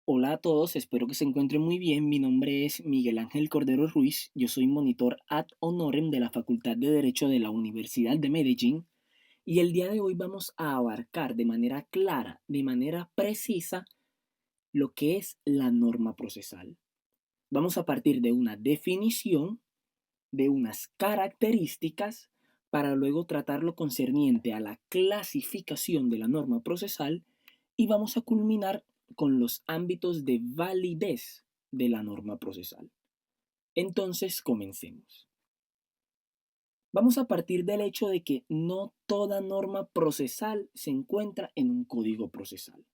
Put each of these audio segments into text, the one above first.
Hola a todos, espero que se encuentren muy bien. Mi nombre es Miguel Ángel Cordero Ruiz. Yo soy monitor ad honorem de la Facultad de Derecho de la Universidad de Medellín y el día de hoy vamos a abarcar de manera clara, de manera precisa, lo que es la norma procesal. Vamos a partir de una definición, de unas características, para luego tratar lo concerniente a la clasificación de la norma procesal y vamos a culminar con los ámbitos de validez de la norma procesal. Entonces, comencemos. Vamos a partir del hecho de que no toda norma procesal se encuentra en un código procesal.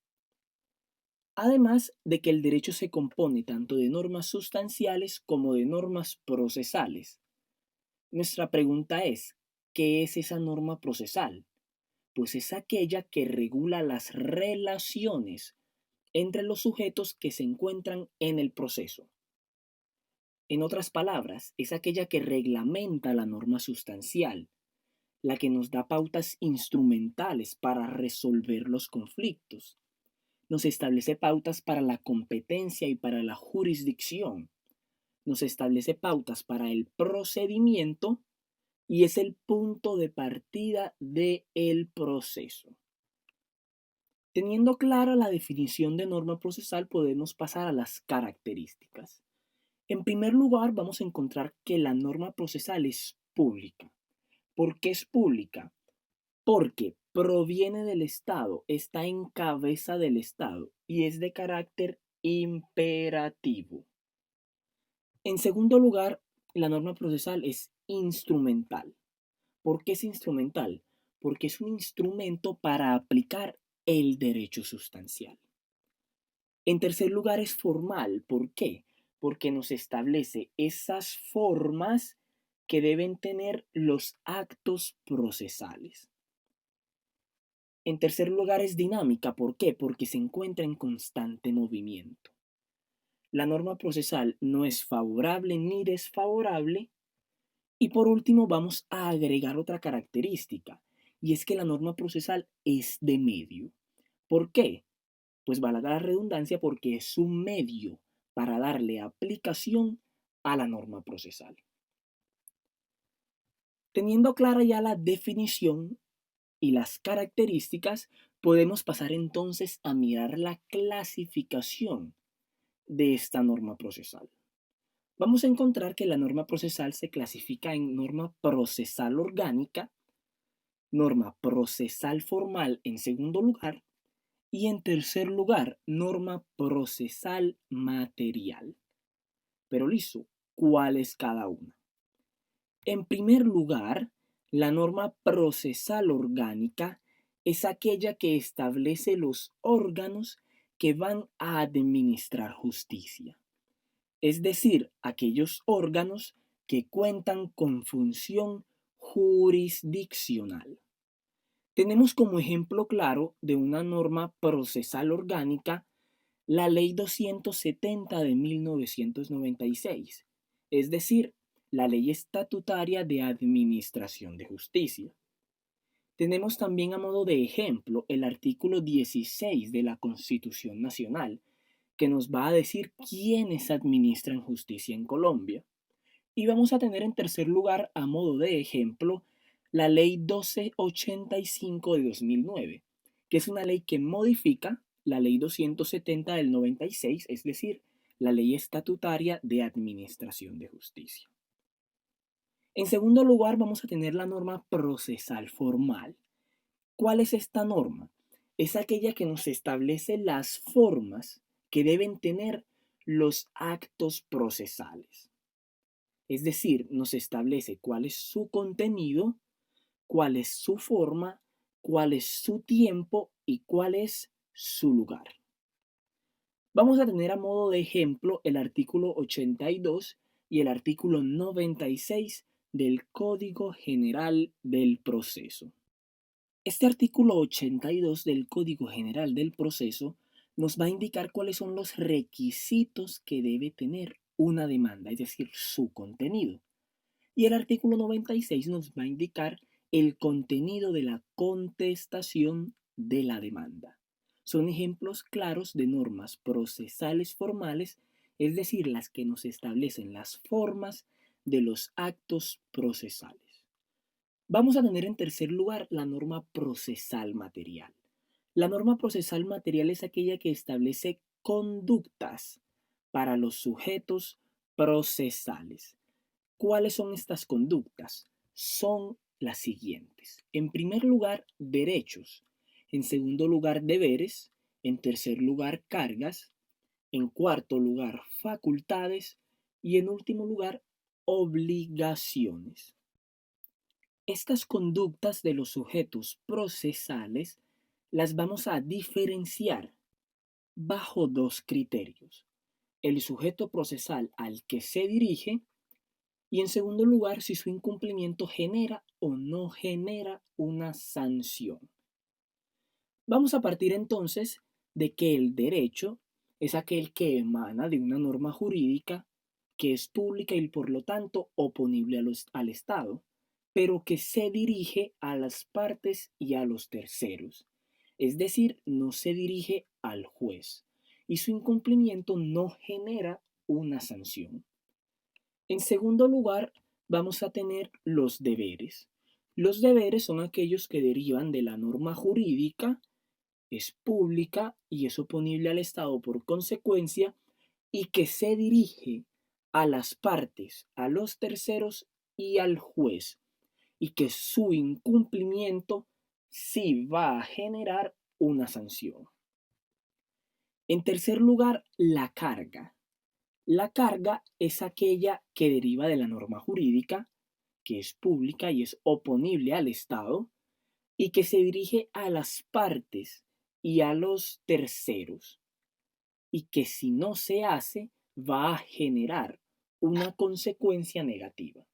Además de que el derecho se compone tanto de normas sustanciales como de normas procesales. Nuestra pregunta es, ¿qué es esa norma procesal? Pues es aquella que regula las relaciones entre los sujetos que se encuentran en el proceso. En otras palabras, es aquella que reglamenta la norma sustancial, la que nos da pautas instrumentales para resolver los conflictos. Nos establece pautas para la competencia y para la jurisdicción. Nos establece pautas para el procedimiento y es el punto de partida del proceso. Teniendo clara la definición de norma procesal, podemos pasar a las características. En primer lugar, vamos a encontrar que la norma procesal es pública. ¿Por qué es pública? Porque proviene del Estado, está en cabeza del Estado y es de carácter imperativo. En segundo lugar, la norma procesal es instrumental. ¿Por qué es instrumental? Porque es un instrumento para aplicar el derecho sustancial. En tercer lugar es formal. ¿Por qué? Porque nos establece esas formas que deben tener los actos procesales. En tercer lugar es dinámica. ¿Por qué? Porque se encuentra en constante movimiento. La norma procesal no es favorable ni desfavorable. Y por último vamos a agregar otra característica, y es que la norma procesal es de medio. ¿Por qué? Pues valga la redundancia porque es un medio para darle aplicación a la norma procesal. Teniendo clara ya la definición y las características, podemos pasar entonces a mirar la clasificación de esta norma procesal. Vamos a encontrar que la norma procesal se clasifica en norma procesal orgánica, norma procesal formal en segundo lugar y en tercer lugar, norma procesal material. Pero listo, ¿cuál es cada una? En primer lugar, la norma procesal orgánica es aquella que establece los órganos que van a administrar justicia, es decir, aquellos órganos que cuentan con función jurisdiccional. Tenemos como ejemplo claro de una norma procesal orgánica la Ley 270 de 1996, es decir, la Ley Estatutaria de Administración de Justicia. Tenemos también a modo de ejemplo el artículo 16 de la Constitución Nacional, que nos va a decir quiénes administran justicia en Colombia. Y vamos a tener en tercer lugar, a modo de ejemplo, la Ley 1285 de 2009, que es una ley que modifica la Ley 270 del 96, es decir, la Ley Estatutaria de Administración de Justicia. En segundo lugar, vamos a tener la norma procesal formal. ¿Cuál es esta norma? Es aquella que nos establece las formas que deben tener los actos procesales. Es decir, nos establece cuál es su contenido, cuál es su forma, cuál es su tiempo y cuál es su lugar. Vamos a tener a modo de ejemplo el artículo 82 y el artículo 96 del Código General del Proceso. Este artículo 82 del Código General del Proceso nos va a indicar cuáles son los requisitos que debe tener una demanda, es decir, su contenido. Y el artículo 96 nos va a indicar el contenido de la contestación de la demanda. son ejemplos claros de normas procesales formales, es decir, las que nos establecen las formas de los actos procesales. Vamos a tener en tercer lugar la norma procesal material. La norma procesal material es aquella que establece conductas para los sujetos procesales. ¿Cuáles son estas conductas? Son las siguientes. En primer lugar, derechos. En segundo lugar, deberes. En tercer lugar, cargas. En cuarto lugar, facultades. Y en último lugar, obligaciones. Estas conductas de los sujetos procesales las vamos a diferenciar bajo dos criterios. El sujeto procesal al que se dirige y en segundo lugar si su incumplimiento genera o no genera una sanción. Vamos a partir entonces de que el derecho es aquel que emana de una norma jurídica que es pública y por lo tanto oponible al Estado, pero que se dirige a las partes y a los terceros. Es decir, no se dirige al juez y su incumplimiento no genera una sanción. En segundo lugar, vamos a tener los deberes. Los deberes son aquellos que derivan de la norma jurídica, es pública y es oponible al Estado por consecuencia y que se dirige a las partes, a los terceros y al juez y que su incumplimiento sí va a generar una sanción. En tercer lugar, la carga. La carga es aquella que deriva de la norma jurídica, que es pública y es oponible al Estado, y que se dirige a las partes y a los terceros, y que si no se hace va a generar una consecuencia negativa.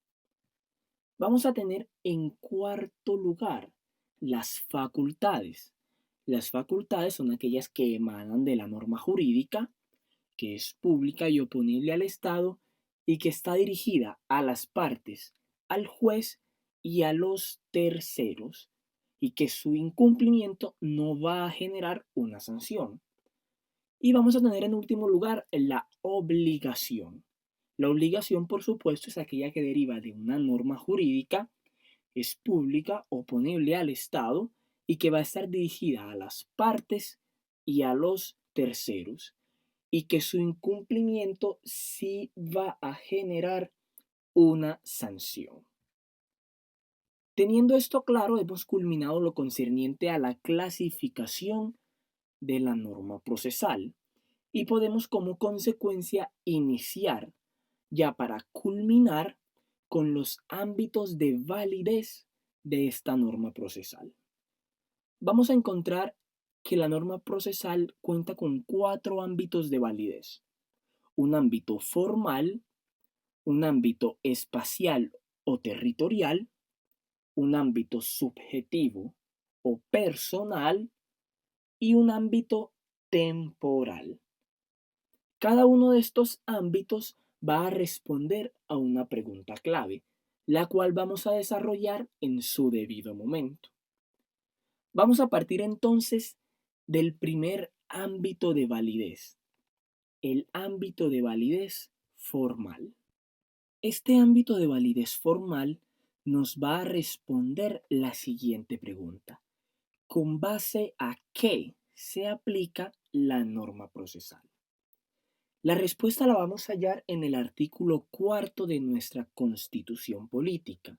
Vamos a tener en cuarto lugar las facultades. Las facultades son aquellas que emanan de la norma jurídica, que es pública y oponible al Estado y que está dirigida a las partes, al juez y a los terceros, y que su incumplimiento no va a generar una sanción. Y vamos a tener en último lugar la obligación. La obligación, por supuesto, es aquella que deriva de una norma jurídica, es pública, oponible al Estado y que va a estar dirigida a las partes y a los terceros y que su incumplimiento sí va a generar una sanción. Teniendo esto claro, hemos culminado lo concerniente a la clasificación de la norma procesal y podemos como consecuencia iniciar ya para culminar con los ámbitos de validez de esta norma procesal. Vamos a encontrar que la norma procesal cuenta con 4 ámbitos de validez. Un ámbito formal, un ámbito espacial o territorial, un ámbito subjetivo o personal y un ámbito temporal. Cada uno de estos ámbitos va a responder a una pregunta clave, la cual vamos a desarrollar en su debido momento. Vamos a partir entonces del primer ámbito de validez, el ámbito de validez formal. Este ámbito de validez formal nos va a responder la siguiente pregunta. ¿Con base a qué se aplica la norma procesal? La respuesta la vamos a hallar en el artículo 4 de nuestra Constitución Política,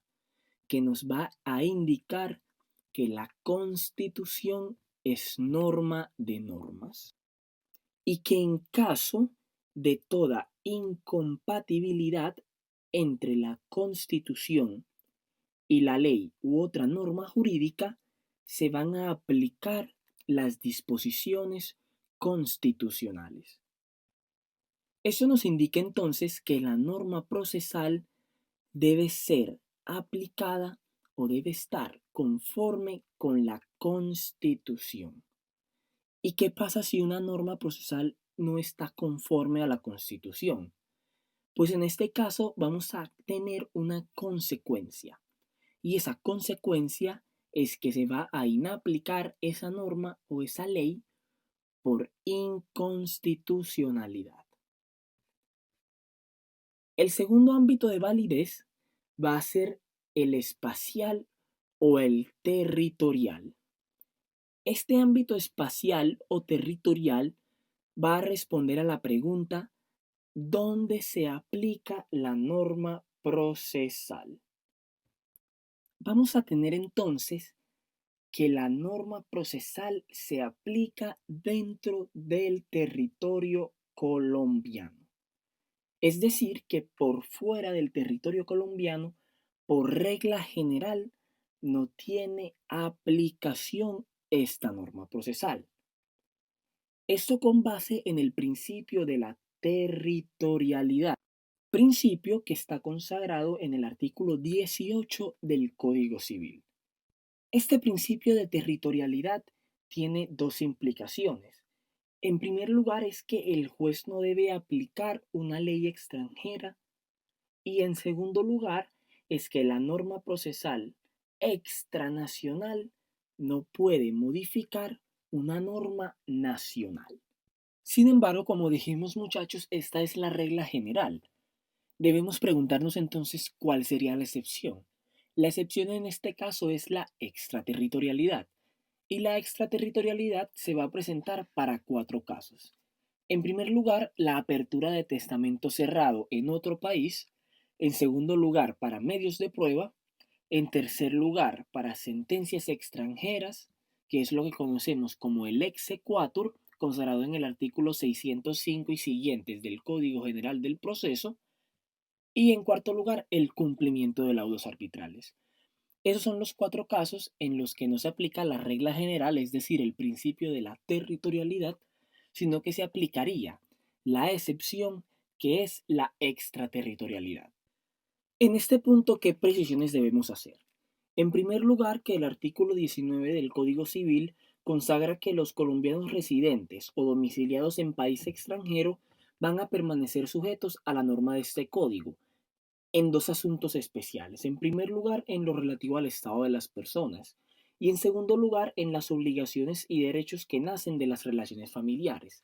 que nos va a indicar que la Constitución es norma de normas y que en caso de toda incompatibilidad entre la Constitución y la ley u otra norma jurídica, se van a aplicar las disposiciones constitucionales. Eso nos indica entonces que la norma procesal debe ser aplicada o debe estar conforme con la Constitución. ¿Y qué pasa si una norma procesal no está conforme a la Constitución? Pues en este caso vamos a tener una consecuencia. Y esa consecuencia es que se va a inaplicar esa norma o esa ley por inconstitucionalidad. El segundo ámbito de validez va a ser el espacial o el territorial. Este ámbito espacial o territorial va a responder a la pregunta ¿dónde se aplica la norma procesal? Vamos a tener entonces que la norma procesal se aplica dentro del territorio colombiano. Es decir, que por fuera del territorio colombiano, por regla general, no tiene aplicación esta norma procesal. Esto con base en el principio de la territorialidad, principio que está consagrado en el artículo 18 del Código Civil. Este principio de territorialidad tiene dos implicaciones. En primer lugar es que el juez no debe aplicar una ley extranjera y en segundo lugar es que la norma procesal extranacional no puede modificar una norma nacional. Sin embargo, como dijimos muchachos, esta es la regla general. Debemos preguntarnos entonces cuál sería la excepción. La excepción en este caso es la extraterritorialidad. Y la extraterritorialidad se va a presentar para 4 casos. En primer lugar, la apertura de testamento cerrado en otro país. En segundo lugar, para medios de prueba. En tercer lugar, para sentencias extranjeras, que es lo que conocemos como el exequatur, consagrado en el artículo 605 y siguientes del Código General del Proceso. Y en cuarto lugar, el cumplimiento de laudos arbitrales. Esos son los 4 casos en los que no se aplica la regla general, es decir, el principio de la territorialidad, sino que se aplicaría la excepción que es la extraterritorialidad. En este punto, ¿qué precisiones debemos hacer? En primer lugar, que el artículo 19 del Código Civil consagra que los colombianos residentes o domiciliados en país extranjero van a permanecer sujetos a la norma de este código, en 2 asuntos especiales. En primer lugar, en lo relativo al estado de las personas y en segundo lugar, en las obligaciones y derechos que nacen de las relaciones familiares.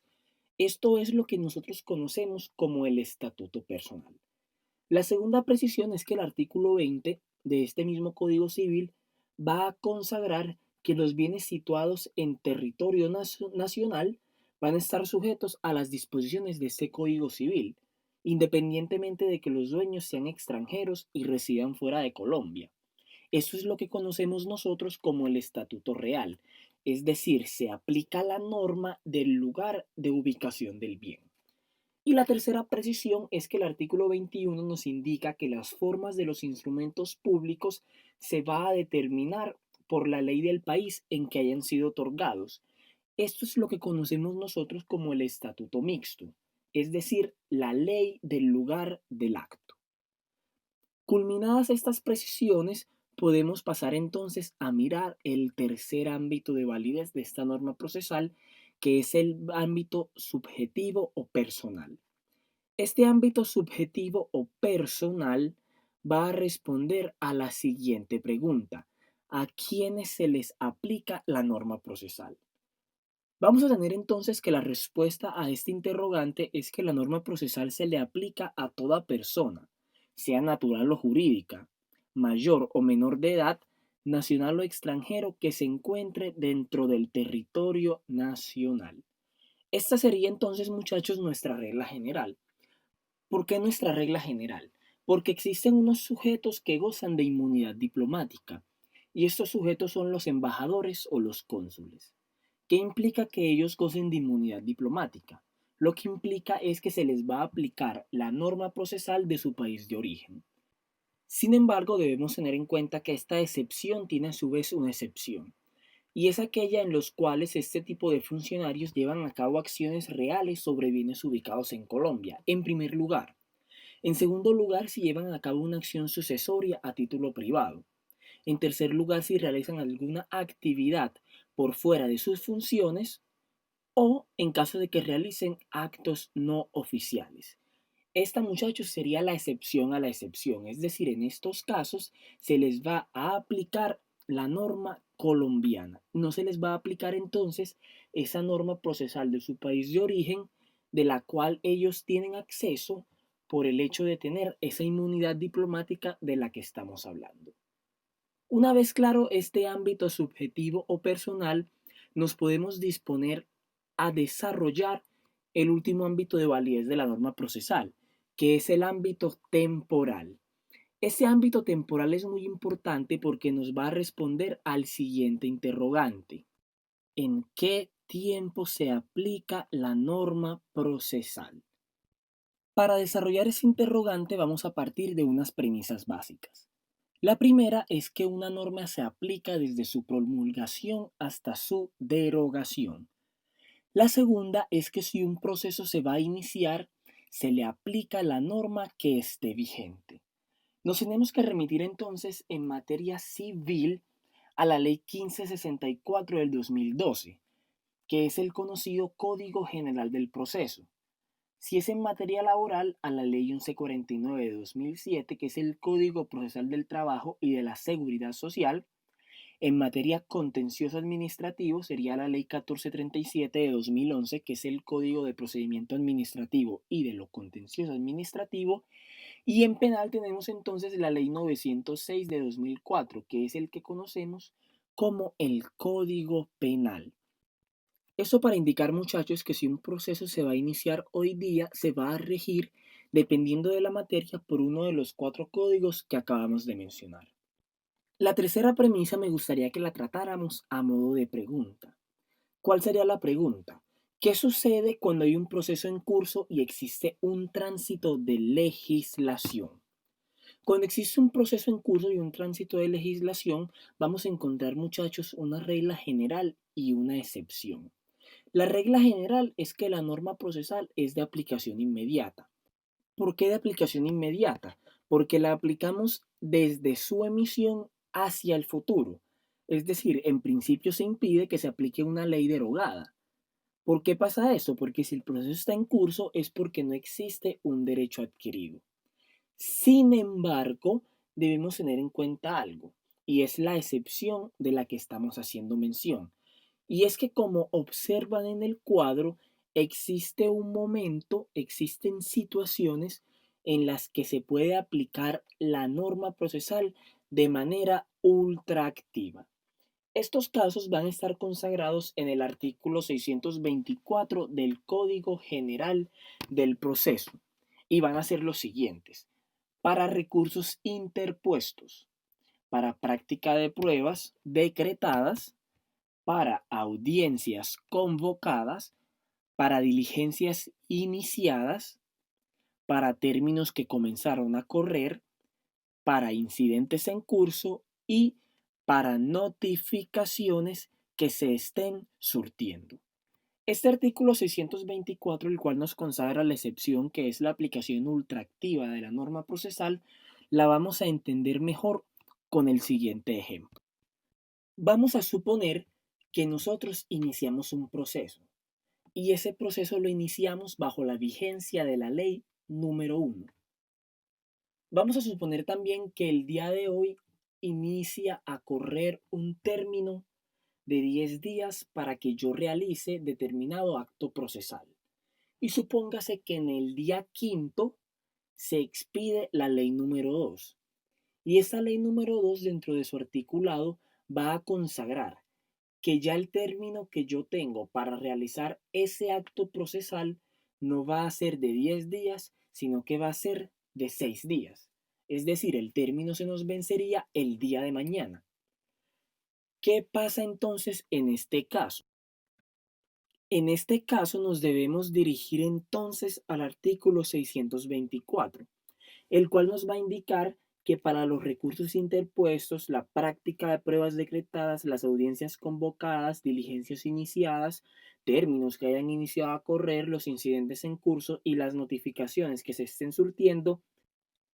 Esto es lo que nosotros conocemos como el estatuto personal. La segunda precisión es que el artículo 20 de este mismo Código Civil va a consagrar que los bienes situados en territorio nacional van a estar sujetos a las disposiciones de este Código Civil, independientemente de que los dueños sean extranjeros y residan fuera de Colombia. Esto es lo que conocemos nosotros como el estatuto real, es decir, se aplica la norma del lugar de ubicación del bien. Y la tercera precisión es que el artículo 21 nos indica que las formas de los instrumentos públicos se va a determinar por la ley del país en que hayan sido otorgados. Esto es lo que conocemos nosotros como el estatuto mixto, es decir, la ley del lugar del acto. Culminadas estas precisiones, podemos pasar entonces a mirar el tercer ámbito de validez de esta norma procesal, que es el ámbito subjetivo o personal. Este ámbito subjetivo o personal va a responder a la siguiente pregunta: ¿a quiénes se les aplica la norma procesal? Vamos a tener entonces que la respuesta a este interrogante es que la norma procesal se le aplica a toda persona, sea natural o jurídica, mayor o menor de edad, nacional o extranjero que se encuentre dentro del territorio nacional. Esta sería entonces, muchachos, nuestra regla general. ¿Por qué nuestra regla general? Porque existen unos sujetos que gozan de inmunidad diplomática, y estos sujetos son los embajadores o los cónsules. ¿Qué implica que ellos gocen de inmunidad diplomática? Lo que implica es que se les va a aplicar la norma procesal de su país de origen. Sin embargo, debemos tener en cuenta que esta excepción tiene a su vez una excepción, y es aquella en los cuales este tipo de funcionarios llevan a cabo acciones reales sobre bienes ubicados en Colombia, en primer lugar. En segundo lugar, si llevan a cabo una acción sucesoria a título privado. En tercer lugar, si realizan alguna actividad por fuera de sus funciones o en caso de que realicen actos no oficiales. Esta, muchachos, sería la excepción a la excepción, es decir, en estos casos se les va a aplicar la norma colombiana. No se les va a aplicar entonces esa norma procesal de su país de origen, de la cual ellos tienen acceso por el hecho de tener esa inmunidad diplomática de la que estamos hablando. Una vez claro este ámbito subjetivo o personal, nos podemos disponer a desarrollar el último ámbito de validez de la norma procesal, que es el ámbito temporal. Ese ámbito temporal es muy importante porque nos va a responder al siguiente interrogante: ¿en qué tiempo se aplica la norma procesal? Para desarrollar ese interrogante vamos a partir de unas premisas básicas. La primera es que una norma se aplica desde su promulgación hasta su derogación. La segunda es que si un proceso se va a iniciar, se le aplica la norma que esté vigente. Nos tenemos que remitir entonces en materia civil a la Ley 1564 del 2012, que es el conocido Código General del Proceso. Si es en materia laboral, a la Ley 1149 de 2007, que es el Código Procesal del Trabajo y de la Seguridad Social. En materia contencioso administrativo sería la Ley 1437 de 2011, que es el Código de Procedimiento Administrativo y de lo contencioso administrativo. Y en penal tenemos entonces la Ley 906 de 2004, que es el que conocemos como el Código Penal. Eso para indicar, muchachos, que si un proceso se va a iniciar hoy día, se va a regir, dependiendo de la materia, por uno de los 4 códigos que acabamos de mencionar. La tercera premisa me gustaría que la tratáramos a modo de pregunta. ¿Cuál sería la pregunta? ¿Qué sucede cuando hay un proceso en curso y existe un tránsito de legislación? Cuando existe un proceso en curso y un tránsito de legislación, vamos a encontrar, muchachos, una regla general y una excepción. La regla general es que la norma procesal es de aplicación inmediata. ¿Por qué de aplicación inmediata? Porque la aplicamos desde su emisión hacia el futuro. Es decir, en principio se impide que se aplique una ley derogada. ¿Por qué pasa eso? Porque si el proceso está en curso es porque no existe un derecho adquirido. Sin embargo, debemos tener en cuenta algo, y es la excepción de la que estamos haciendo mención. Y es que, como observan en el cuadro, existe un momento, existen situaciones en las que se puede aplicar la norma procesal de manera ultraactiva. Estos casos van a estar consagrados en el artículo 624 del Código General del Proceso y van a ser los siguientes: para recursos interpuestos, para práctica de pruebas decretadas, para audiencias convocadas, para diligencias iniciadas, para términos que comenzaron a correr, para incidentes en curso y para notificaciones que se estén surtiendo. Este artículo 624, el cual nos consagra la excepción que es la aplicación ultraactiva de la norma procesal, la vamos a entender mejor con el siguiente ejemplo. Vamos a suponer que nosotros iniciamos un proceso y ese proceso lo iniciamos bajo la vigencia de la ley número 1. Vamos a suponer también que el día de hoy inicia a correr un término de 10 días para que yo realice determinado acto procesal. Y supóngase que en el día quinto se expide la ley número 2. Y esa ley número 2 dentro de su articulado va a consagrar que ya el término que yo tengo para realizar ese acto procesal no va a ser de 10 días, sino que va a ser de 6 días. Es decir, el término se nos vencería el día de mañana. ¿Qué pasa entonces en este caso? En este caso nos debemos dirigir entonces al artículo 624, el cual nos va a indicar que para los recursos interpuestos, la práctica de pruebas decretadas, las audiencias convocadas, diligencias iniciadas, términos que hayan iniciado a correr, los incidentes en curso y las notificaciones que se estén surtiendo,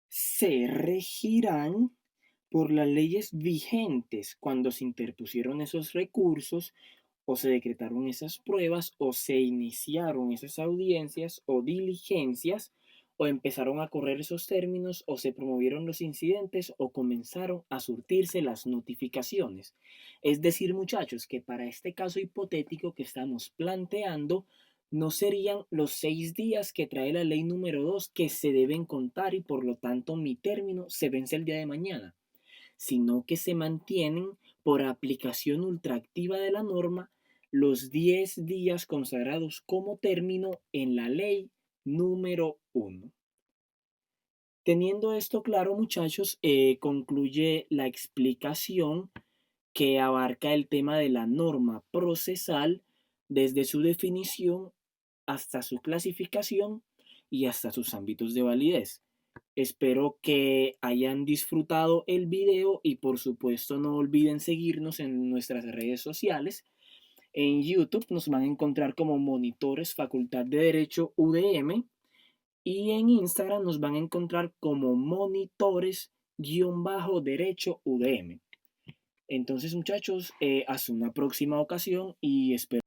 se regirán por las leyes vigentes cuando se interpusieron esos recursos o se decretaron esas pruebas o se iniciaron esas audiencias o diligencias o empezaron a correr esos términos, o se promovieron los incidentes, o comenzaron a surtirse las notificaciones. Es decir, muchachos, que para este caso hipotético que estamos planteando, no serían los 6 días que trae la ley número 2 que se deben contar y por lo tanto mi término se vence el día de mañana, sino que se mantienen por aplicación ultraactiva de la norma los 10 días consagrados como término en la ley número 1. Teniendo esto claro, muchachos, concluye la explicación que abarca el tema de la norma procesal desde su definición hasta su clasificación y hasta sus ámbitos de validez. Espero que hayan disfrutado el video y por supuesto no olviden seguirnos en nuestras redes sociales. En YouTube nos van a encontrar como Monitores Facultad de Derecho UDM y en Instagram nos van a encontrar como Monitores-Derecho UDM. Entonces, muchachos, hasta una próxima ocasión y espero